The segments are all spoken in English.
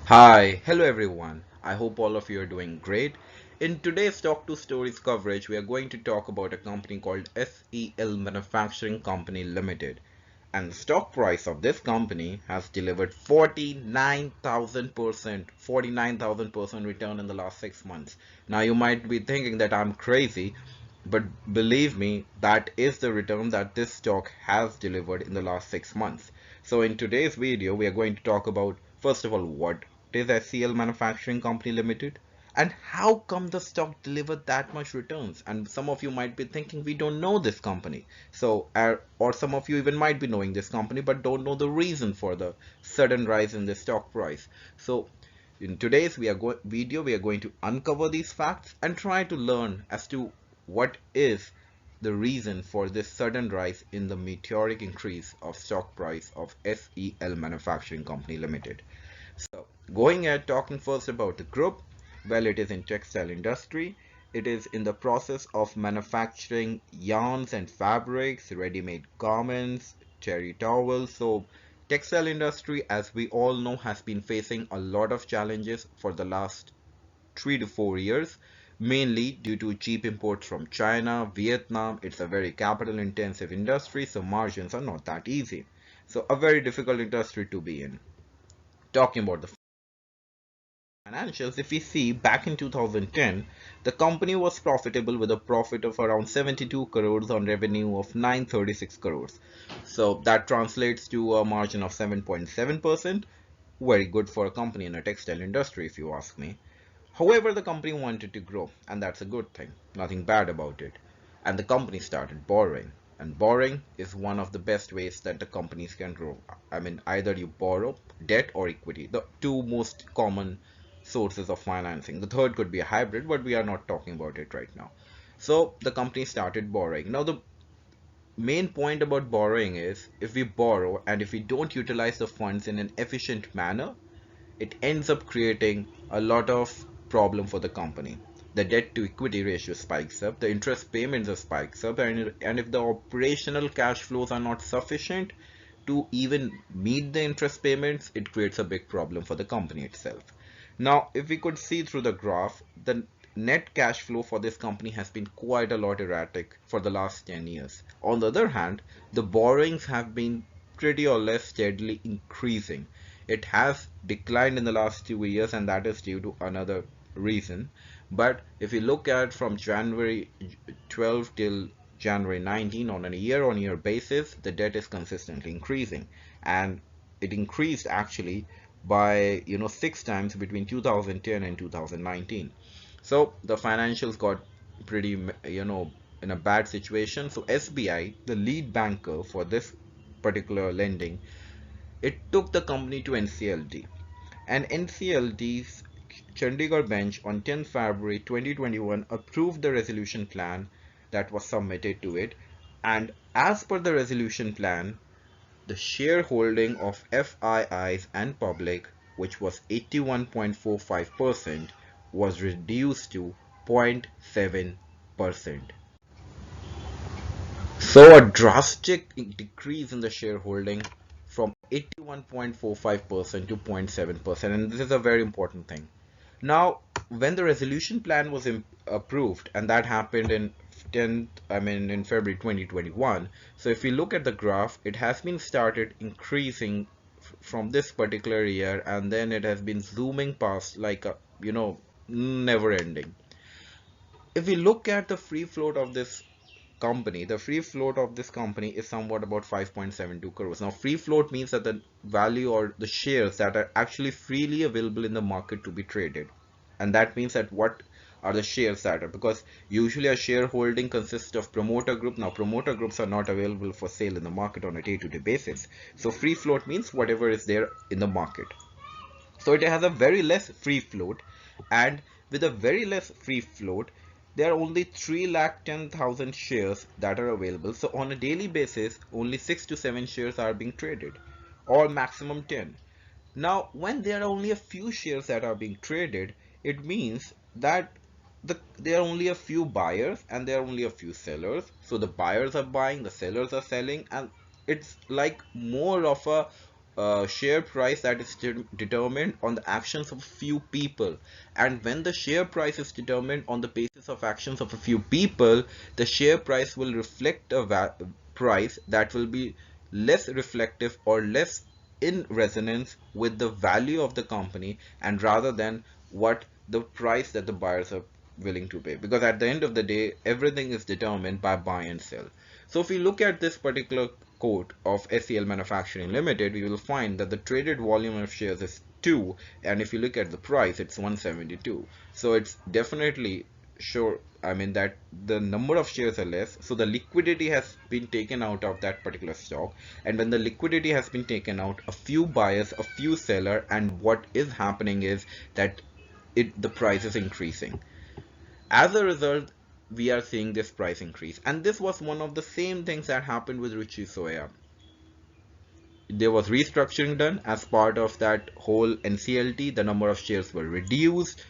Hi, hello everyone. I hope all of you are doing great. In today's Talk to Stories coverage, we are going to talk about a company called SEL Manufacturing Company Limited. And the stock price of this company has delivered 49,000% return in the last 6 months. Now you might be thinking that I'm crazy, but believe me, that is the return that this stock has delivered in the last 6 months. So in today's video, we are going to talk about, first of all, what is SCL Manufacturing Company Limited and how come the stock delivered that much returns. And some of you might be thinking we don't know this company. So, or some of you even might be knowing this company but don't know the reason for the sudden rise in the stock price. So in today's video, we are going to uncover these facts and try to learn as to what is the reason for this sudden rise in the meteoric increase of stock price of SEL Manufacturing Company Limited. So going ahead, talking first about the group, well, it is in textile industry. It is in the process of manufacturing yarns and fabrics, ready-made garments, terry towels. So textile industry, as we all know, has been facing a lot of challenges for the last 3 to 4 years, mainly due to cheap imports from China, Vietnam. It's a very capital intensive industry, so margins are not that easy. So a very difficult industry to be in. Talking about the financials, if we see back in 2010, the company was profitable with a profit of around 72 crores on revenue of 936 crores. So that translates to a margin of 7.7%. Very good for a company in a textile industry, if you ask me. However, the company wanted to grow, and that's a good thing, nothing bad about it. And the company started borrowing. And borrowing is one of the best ways that the companies can grow. I mean, either you borrow debt or equity, the two most common sources of financing. The third could be a hybrid, but we are not talking about it right now. So the company started borrowing. Now, the main point about borrowing is if we borrow and if we don't utilize the funds in an efficient manner, it ends up creating a lot of problem for the company. The debt to equity ratio spikes up, the interest payments spikes up, and if the operational cash flows are not sufficient to even meet the interest payments, it creates a big problem for the company itself. Now, if we could see through the graph, the net cash flow for this company has been quite a lot erratic for the last 10 years. On the other hand, the borrowings have been pretty or less steadily increasing. It has declined in the last 2 years, and that is due to another reason. But if you look at from January 12 till January 19 on a year-on-year basis, the debt is consistently increasing, and it increased actually by 6 times between 2010 and 2019. So the financials got pretty in a bad situation. So SBI, the lead banker for this particular lending, it took the company to NCLT, and NCLT's Chandigarh bench on 10th February 2021 approved the resolution plan that was submitted to it. And as per the resolution plan, the shareholding of FIIs and public, which was 81.45%, was reduced to 0.7%. So a drastic decrease in the shareholding from 81.45% to 0.7%, and this is a very important thing. Now, when the resolution plan was approved, and that happened in 10th, I mean in February 2021. So if we look at the graph, it has been started increasing from this particular year, and then it has been zooming past like a never ending. If we look at the free float of this company, the free float of this company is somewhat about 5.72 crores. Now, free float means that the value or the shares that are actually freely available in the market to be traded. And that means that what are the shares that are, because usually a shareholding consists of promoter group. Now, promoter groups are not available for sale in the market on a day-to-day basis. So free float means whatever is there in the market. So it has a very less free float, and with a very less free float, there are only 310,000 shares that are available. So on a daily basis, only 6 to 7 shares are being traded, or maximum 10. Now, when there are only a few shares that are being traded, it means that there are only a few buyers and there are only a few sellers. So the buyers are buying, the sellers are selling, and it's like more of a share price that is determined on the actions of a few people. And when the share price is determined on the basis of actions of a few people, the share price will reflect a price that will be less reflective or less in resonance with the value of the company, and rather than what the price that the buyers are willing to pay, because at the end of the day everything is determined by buy and sell. So if we look at this particular quote of SEL Manufacturing Limited, we will find that the traded volume of shares is 2, and if you look at the price, it's 172. So it's definitely sure, I mean, that the number of shares are less, so the liquidity has been taken out of that particular stock. And when the liquidity has been taken out, a few buyers, a few seller, and what is happening is that the price is increasing. As a result, we are seeing this price increase, and this was one of the same things that happened with Ruchi Soya. There was restructuring done as part of that whole NCLT. The number of shares were reduced,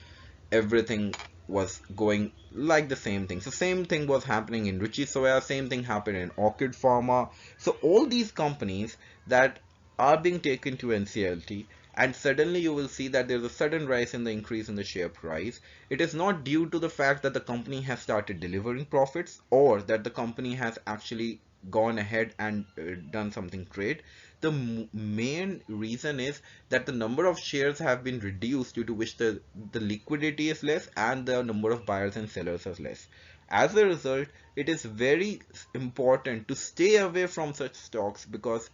everything was going like the same thing. So same thing was happening in Ruchi Soya, same thing happened in Orchid Pharma. So all these companies that are being taken to NCLT, and suddenly you will see that there's a sudden rise in the increase in the share price. It is not due to the fact that the company has started delivering profits, or that the company has actually gone ahead and done something great. The main reason is that the number of shares have been reduced, due to which the liquidity is less and the number of buyers and sellers is less. As a result, it is very important to stay away from such stocks, because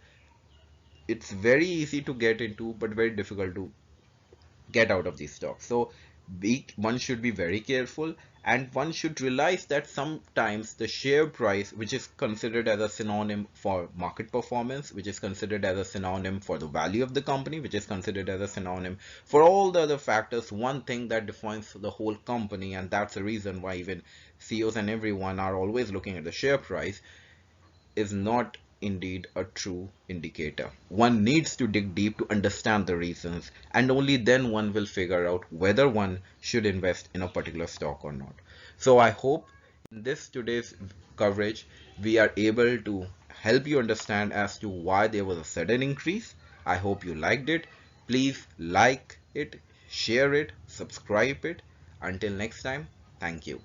it's very easy to get into but very difficult to get out of these stocks. So one should be very careful, and one should realize that sometimes the share price, which is considered as a synonym for market performance, which is considered as a synonym for the value of the company, which is considered as a synonym for all the other factors, one thing that defines the whole company, and that's the reason why even CEOs and everyone are always looking at the share price, is not indeed a true indicator. One needs to dig deep to understand the reasons, and only then one will figure out whether one should invest in a particular stock or not. So I hope in this today's coverage we are able to help you understand as to why there was a sudden increase. I hope you liked it. Please like it, share it, subscribe it. Until next time, thank you.